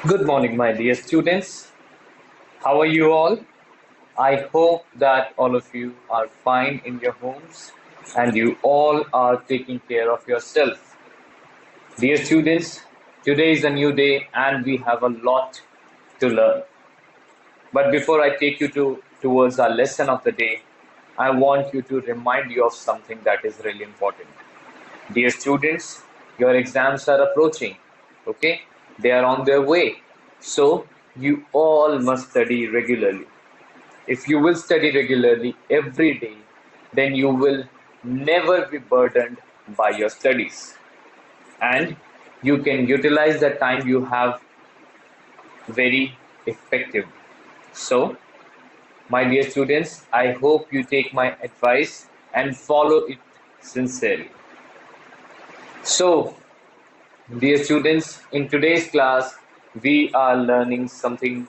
Good morning, my dear students. How are you all? I hope that all of you are fine in your homes and you all are taking care of yourself. Dear students, today is a new day and we have a lot to learn. But before I take you towards our lesson of the day, I want you to remind you of something that is really important. Dear students, your exams are approaching. Okay? They are on their way. So you all must study regularly. If you will study regularly every day, then you will never be burdened by your studies. And you can utilize the time you have very effectively. So, my dear students, I hope you take my advice and follow it sincerely. So, dear students, in today's class, we are learning something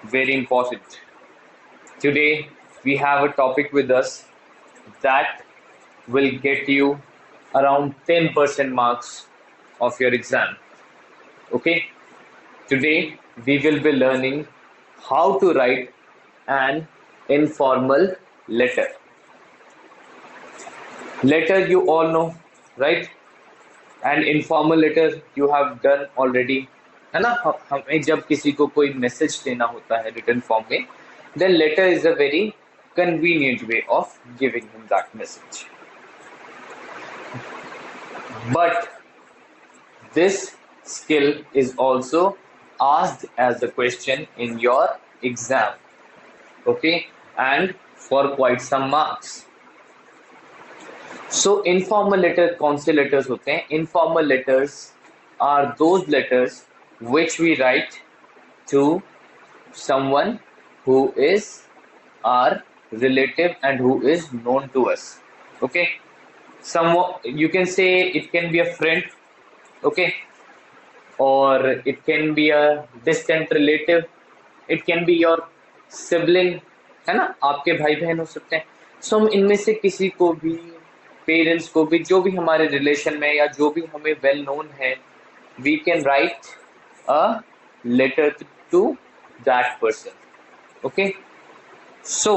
very important. Today, we have a topic with us that will get you around 10% marks of your exam. Okay, today we will be learning how to write an informal letter. Letter you all know, right? And informal letter you have done already, है ना. हमें जब किसी को कोई message देना होता है रिटन फॉर्म में, then letter is a very convenient way of giving him that message. But this skill is also asked as a question in your exam, okay, and for quite some marks. So informal letter कौन से letters होते हैं? Informal letters are those letters which we write to someone who is our relative and who is known to us. Okay, someone you can say it can be a friend, okay, or it can be a distant relative, it can be your sibling, है ना, आपके भाई बहन हो सकते हैं. सो हम इनमें से किसी को भी, पेरेंट्स को भी, जो भी हमारे रिलेशन में या जो भी हमें वेल नोन है, we can write a letter to that person. Okay, so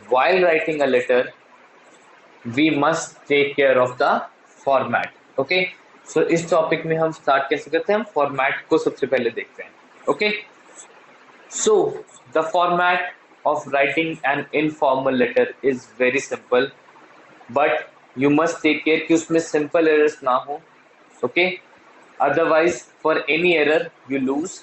while writing a letter we must take care of the format. Okay, so इस टॉपिक में हम स्टार्ट कैसे करते हैं? हम फॉर्मेट को सबसे पहले देखते हैं. Okay, so the format of writing an informal letter is very simple, but you must take care कि उसमें simple errors ना हो. Okay, otherwise for any error you lose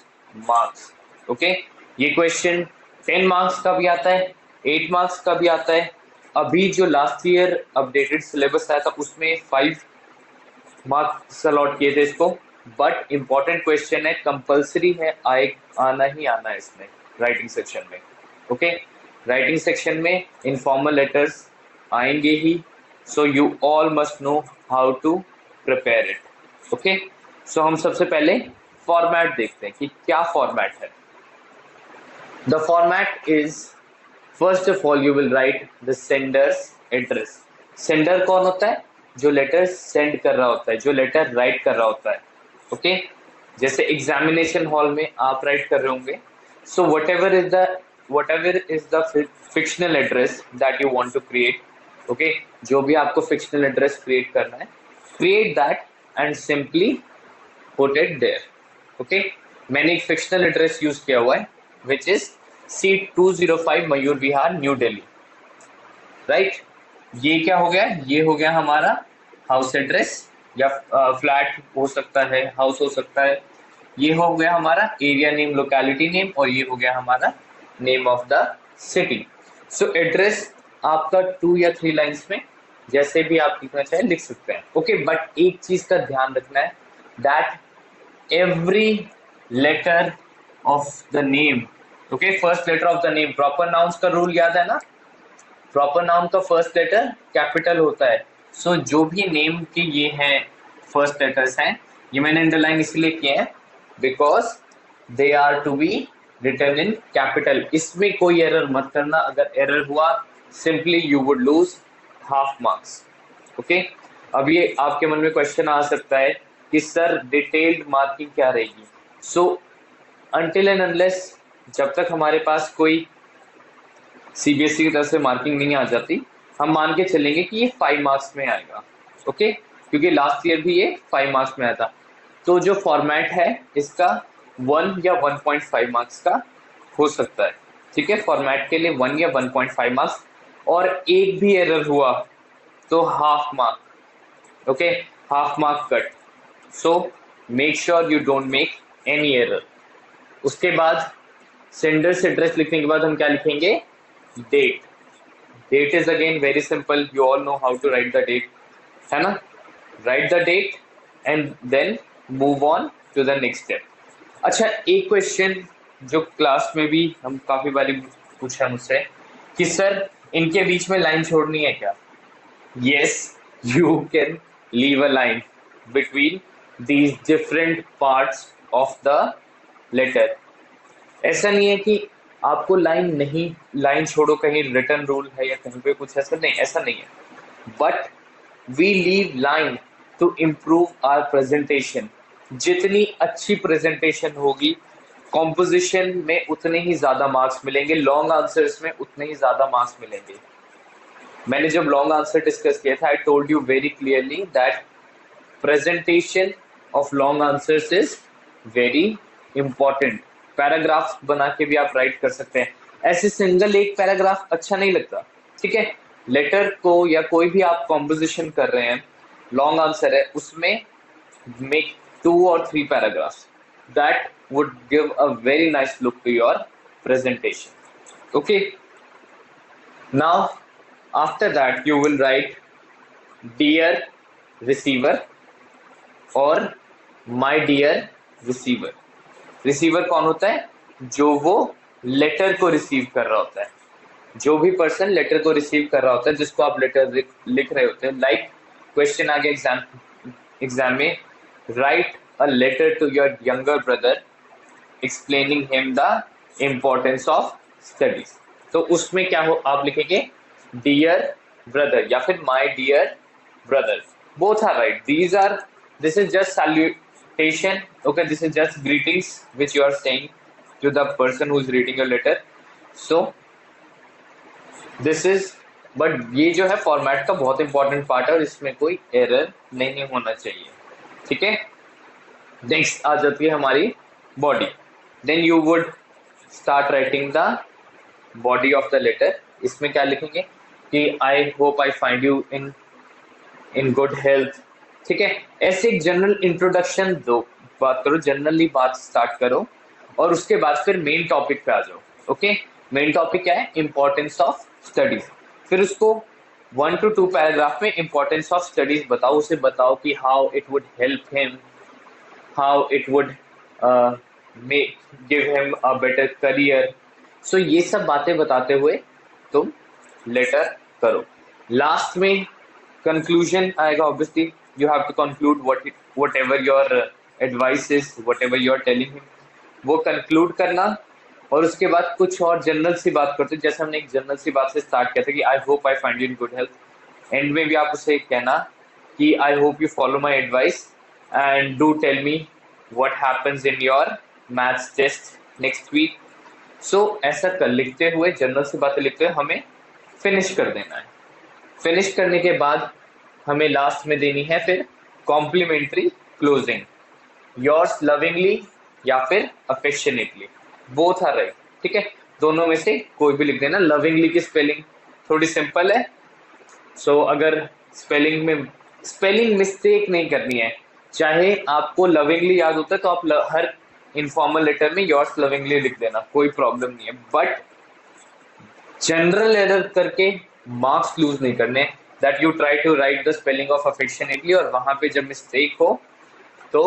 marks. Okay, ये question 10 marks का भी आता है, 8 marks का भी आता है. अभी जो लास्ट ईयर अपडेटेड सिलेबस आया था उसमें 5 मार्क्स अलॉट किए थे इसको. बट इम्पॉर्टेंट क्वेश्चन है, कंपल्सरी है, आना ही आना है इसमें राइटिंग सेक्शन में. ओके, राइटिंग सेक्शन में इनफॉर्मल लेटर्स आएंगे ही. So you all must know how to prepare it. Okay, so हम सबसे पहले फॉर्मेट देखते हैं कि क्या फॉर्मेट है. The format is, first of all you will write the sender's address. Sender कौन होता है? जो लेटर सेंड कर रहा होता है, जो लेटर राइट कर रहा होता है. ओके, जैसे एग्जामिनेशन हॉल में आप राइट कर रहे होंगे. सो whatever is the fictional address that you want to create, okay, जो भी आपको fictional address create करना है, create that and simply put it there. okay, मैंने एक fictional address use किया हुआ है which is C205 Mayur Vihar new Delhi. Right, ये क्या हो गया? ये हो गया हमारा हाउस एड्रेस, या फ्लैट हो सकता है, हाउस हो सकता है. ये हो गया हमारा एरिया नेम, लोकेलिटी नेम, और ये हो गया हमारा name of the city. So address आपका 2 या 3 लाइंस में जैसे भी आप लिखना चाहे लिख सकते हैं. ओके, बट एक चीज का ध्यान रखना है, that every letter of the name, okay, first letter of the name, proper nouns का रूल याद है ना, प्रॉपर नाउन का फर्स्ट लेटर कैपिटल होता है. सो जो भी नेम के ये हैं फर्स्ट लेटर्स हैं, ये मैंने अंडरलाइन इसलिए किए हैं because they are to be written in capital. इसमें कोई एरर मत करना. अगर एरर हुआ simply you would lose half marks. Okay, अब ये आपके मन में क्वेश्चन आ सकता है कि सर डिटेल्ड मार्किंग क्या रहेगी? सो अनटिल एंड अनलेस, जब तक हमारे पास कोई सीबीएसई की तरफ से मार्किंग नहीं आ जाती, हम मान के चलेंगे कि ये 5 मार्क्स में आएगा। ओके, क्योंकि लास्ट ईयर भी ये 5 मार्क्स में आया था। तो जो फॉर्मेट है इसका 1 या 1.5 मार्क्स का हो सकता है। ठीक है, फॉर्मेट के लिए 1 या 1.5 मार्क्स, और एक भी एरर हुआ तो half mark. Okay, half mark cut. So make sure you don't make any error. उसके बाद सेंडर्स एड्रेस लिखने के बाद हम क्या लिखेंगे? Date. Date is again very simple, you all know how to write the date, है ना? Write the date and then move on to the next step. अच्छा, एक क्वेश्चन जो क्लास में भी हम काफी बारी पूछा मुझसे कि सर इनके बीच में लाइन छोड़नी है क्या? Yes, you can leave a line between these different parts of the letter. ऐसा नहीं है कि आपको लाइन छोड़ो, कहीं रिटर्न रूल है या कहीं पे कुछ ऐसा नहीं, ऐसा नहीं है। But we leave line to improve our presentation. जितनी अच्छी प्रेजेंटेशन होगी, कॉम्पोजिशन में उतने ही ज्यादा मार्क्स मिलेंगे, लॉन्ग आंसर्स में उतने ही ज्यादा मार्क्स मिलेंगे। मैंने जब लॉन्ग आंसर डिस्कस किया था, I told you very clearly that presentation of long answers is very important. Paragraph बना के भी आप राइट कर सकते हैं, ऐसे सिंगल एक पैराग्राफ अच्छा नहीं लगता। ठीक है, लेटर को या कोई भी आप कॉम्पोजिशन कर रहे हैं, लॉन्ग आंसर है, उसमें make 2 or 3 paragraphs. That would give a very nice look to your presentation. Okay, now after that you will write dear receiver और my dear receiver. रिसीवर कौन होता है? जो वो लेटर को रिसीव कर रहा होता है, जो भी पर्सन लेटर को रिसीव कर रहा होता है, जिसको आप लेटर लिख रहे होते हैं। लाइक क्वेश्चन आ गया एग्जाम में, write a letter to your younger brother explaining him the importance of studies. तो उसमें क्या हो, आप लिखेंगे डियर ब्रदर या फिर my dear brother, both are right. This is just salutation, okay, this is just greetings which you are saying to the person who is reading your letter. So this is, but ये जो है format का बहुत important part है और इसमें कोई error नहीं होना चाहिए। ठीक है, नेक्स्ट आ जाती है हमारी body. Then you would start writing the body of the letter. इसमें क्या लिखेंगे कि I hope I find you in good health. ठीक है, ऐसे एक जनरल इंट्रोडक्शन दो, बात करो, जनरली बात स्टार्ट करो और उसके बाद फिर मेन टॉपिक पे आ जाओ। ओके, मेन टॉपिक क्या है? Importance of studies. फिर उसको 1 to 2 पैराग्राफ में इंपॉर्टेंस ऑफ स्टडीज बताओ, उसे बताओ कि how it would help him, how it would give him a better career. सो ये सब बातें बताते हुए तुम लेटर करो। लास्ट में कंक्लूजन आएगा। Obviously you have to conclude whatever your advice is, whatever you are telling him, वो conclude करना। और उसके बाद कुछ और जनरल सी बात करते हैं, जैसे हमने एक जनरल सी बात से स्टार्ट किया था कि I hope I find you in good health. End में भी आप उसे कहना कि I hope you follow my advice and do tell me what happens in your maths test next week. सो ऐसा कर लिखते हुए, जनरल सी बातें लिखते हुए हमें फिनिश कर देना है। फिनिश करने के बाद हमें लास्ट में देनी है फिर कॉम्प्लीमेंट्री क्लोजिंग, योर्स लविंगली या फिर अफेक्शनेटली, बोथ आर राइट। ठीक है, दोनों में से कोई भी लिख देना। लविंगली की स्पेलिंग थोड़ी सिंपल है, सो अगर स्पेलिंग मिस्टेक नहीं करनी है, चाहे आपको लविंगली याद होता है तो आप हर इनफॉर्मल लेटर में योर्स लविंगली लिख देना, कोई प्रॉब्लम नहीं है। बट जनरल एरर करके मार्क्स लूज नहीं करने, that you try to write the spelling of affectionately और वहां पे जब मिस्टेक हो तो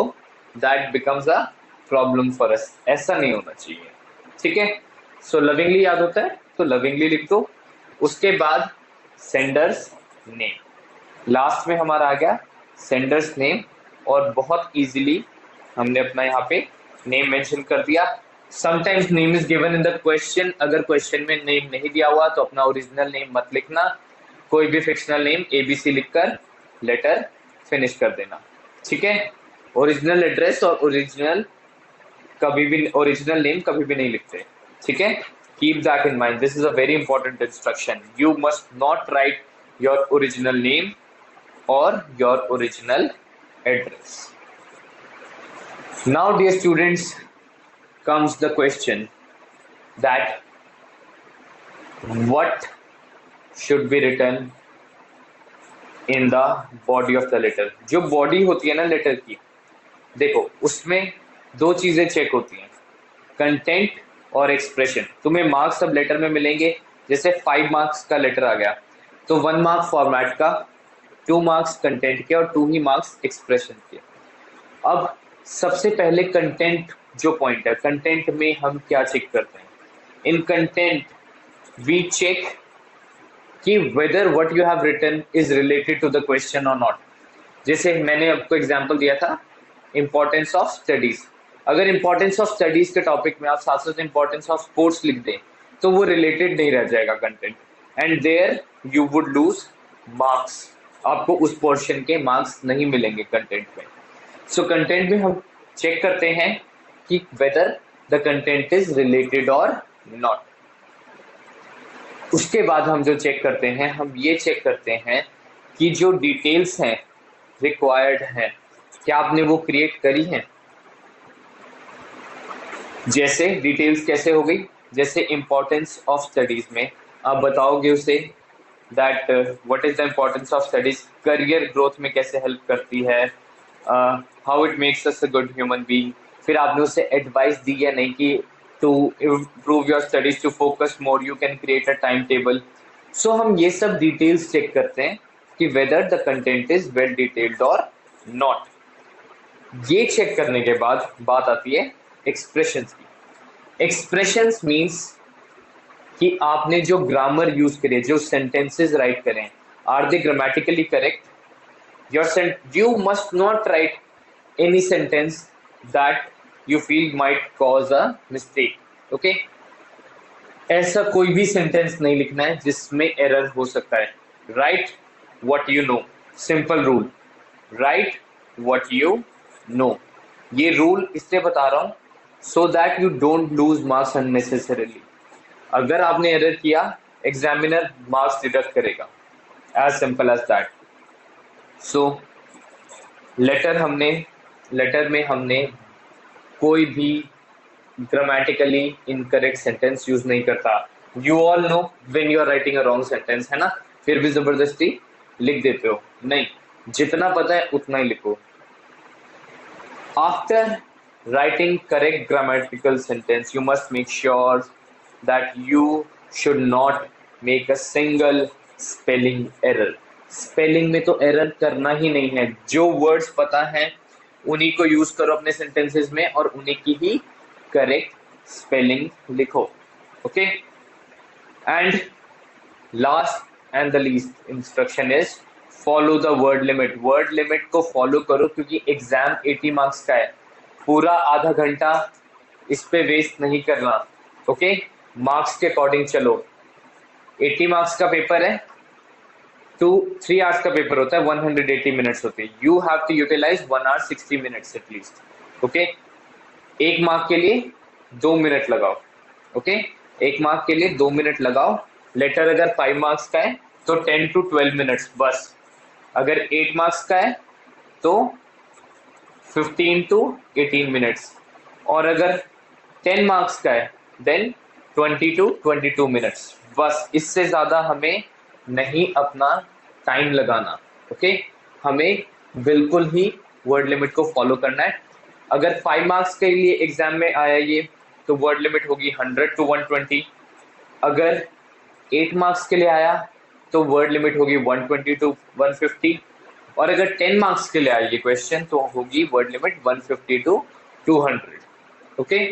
that becomes a problem for us। ऐसा नहीं होना चाहिए। ठीक है, सो लविंगली याद होता है तो लविंगली लिख दो। उसके बाद सेंडर्स नेम, लास्ट में हमारा आ गया सेंडर्स नेम, और बहुत इजीली हमने अपना यहाँ पे नेम मेंशन कर दिया। Sometimes name is given in the question, अगर क्वेश्चन में नेम नहीं दिया हुआ तो अपना ओरिजिनल नेम मत लिखना, कोई भी फिक्शनल नेम ABC लिखकर लेटर फिनिश कर देना। ठीक है, ओरिजिनल एड्रेस और ओरिजिनल कभी भी ओरिजिनल नेम कभी भी नहीं लिखते, ठीक है। Keep that in mind, this is a very important instruction, you must not right your original name or your original address. Now dear students, comes the question that what should be written in the body of the letter. जो body होती है ना letter की, देखो उसमें दो चीजें check होती हैं, कंटेंट और एक्सप्रेशन। तुम्हें मार्क्स सब लेटर में मिलेंगे, जैसे 5 मार्क्स का लेटर आ गया तो 1 मार्क फॉर्मेट का, 2 मार्क्स कंटेंट के और 2 ही मार्क्स एक्सप्रेशन के। अब सबसे पहले कंटेंट जो पॉइंट है, कंटेंट में हम क्या चेक करते हैं? इन कंटेंट वी चेक कि whether what you have written is related to the question और नॉट। जैसे मैंने आपको एग्जांपल दिया था इंपॉर्टेंस ऑफ स्टडीज, अगर इंपॉर्टेंस ऑफ स्टडीज के टॉपिक में आप साथ साथ इंपॉर्टेंस ऑफ स्पोर्ट्स लिख दें तो वो रिलेटेड नहीं रह जाएगा content, and there you would lose marks, आपको उस पोर्शन के मार्क्स नहीं मिलेंगे कंटेंट में। सो कंटेंट में हम चेक करते हैं कि whether the content is related और नॉट। उसके बाद हम जो चेक करते हैं, हम ये चेक करते हैं कि जो डिटेल्स हैं रिक्वायर्ड हैं, क्या आपने वो क्रिएट करी हैं। जैसे डिटेल्स कैसे हो गई, जैसे इंपॉर्टेंस ऑफ स्टडीज में आप बताओगे उसे that what is the importance of studies, career growth में कैसे हेल्प करती है, how it makes us a good human being. फिर आपने उसे एडवाइस दी या नहीं कि to improve your studies, to focus more, you can create a time table. सो हम ये सब डिटेल्स चेक करते हैं कि whether the content is well detailed और नॉट। ये चेक करने के बाद बात आती है एक्सप्रेशंस की। एक्सप्रेशंस मीन्स कि आपने जो ग्रामर यूज करे, जो सेंटेंसेस राइट करें, are they grammatically correct. You must not write any sentence that you feel might cause a mistake. Okay? ऐसा कोई भी सेंटेंस नहीं लिखना है जिसमें एरर हो सकता है। Write what you know. Simple rule. Write what you know. ये रूल इसलिए बता रहा हूँ so that you don't lose marks unnecessarily. अगर आपने एरर किया, एग्जामिनर मार्क्स डिडक्ट करेगा, as simple as that. So letter में हमने कोई भी ग्रामेटिकली इनकरेक्ट सेंटेंस यूज नहीं करता। You all know when you are writing a wrong sentence, है ना, फिर भी जबरदस्ती लिख देते हो, नहीं, जितना पता है उतना ही लिखो। After writing correct grammatical sentence, you must make sure that you should not make a single spelling error. Spelling में तो एरर करना ही नहीं है, जो वर्ड्स पता है उन्हीं को यूज करो अपने सेंटेंसेस में और उन्हीं की ही करेक्ट स्पेलिंग लिखो। Okay, and last and the least instruction is follow the word limit. Word limit को फॉलो करो क्योंकि एग्जाम 80 मार्क्स का है, पूरा आधा घंटा इस पे वेस्ट नहीं करना। ओके, मार्क्स के अकॉर्डिंग चलो। 80 मार्क्स का पेपर है, 3 आवर्स का पेपर होता है, 180 मिनट्स होते हैं। You have to utilise 1 hour 60 minutes at least. Okay, 1 mark के लिए 2 मिनट लगाओ। ओके, 1 मार्क के लिए 2 मिनट लगाओ। लेटर अगर 5 मार्क्स का है तो 10 to 12 मिनट्स बस। अगर 8 मार्क्स का है तो 15 to 18 मिनट्स, और अगर 10 मार्क्स का है देन 20 to 22 मिनट्स बस। इससे ज्यादा हमें नहीं अपना टाइम लगाना। ओके, हमें बिल्कुल ही वर्ड लिमिट को फॉलो करना है। अगर 5 मार्क्स के लिए एग्जाम में आया ये तो वर्ड लिमिट होगी 100 to 120। अगर 8 मार्क्स के लिए आया तो वर्ड लिमिट होगी 120 to 150, और अगर 10 मार्क्स के लिए आया ये क्वेश्चन तो होगी वर्ड लिमिट 150 to 200। ओके,